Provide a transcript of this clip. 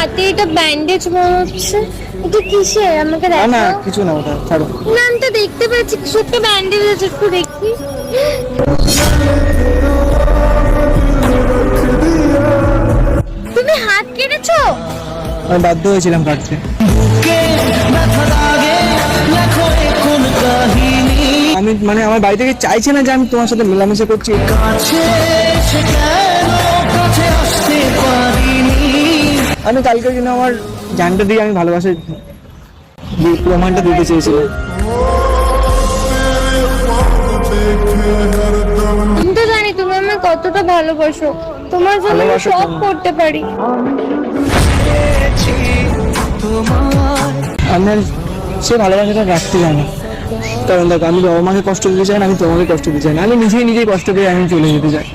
হাতে এটা ব্যান্ডেজ মনে হচ্ছে। এটা কিসের আমাকে না দেখো। না কিছু না, ওটা ছাড়ো। না আমি তো দেখতে পাচ্ছি কিছু একটা ব্যান্ডেজ আছে, একটু দেখি। তুমি হাত কেটেছো? আমি বাধ্য হয়েছিলাম কাটতে। আমি মানে আমার বাড়ি থেকে চাইছে না যে আমি তোমার সাথে মেলামেশা করছি। আমি কালকের জন্য আমার জানটা দিয়ে আমি ভালোবাসার প্রমাণটা দিতে চেয়েছিলাম। আমি তো জানি তুমি আমায় কতটা ভালোবাসো, তোমার জন্য আমি ভালোবাসো সব তুমি। করতে পারি। আমি সে ভালোবাসাটা রাখতে জানি, কারণ দেখো আমি বাবা মাকে কষ্ট দিতে চাই না, আমি তোমাকে কষ্ট দিতে চাই না, আমি নিজেই কষ্ট পেয়ে আমি চলে যেতে চাই।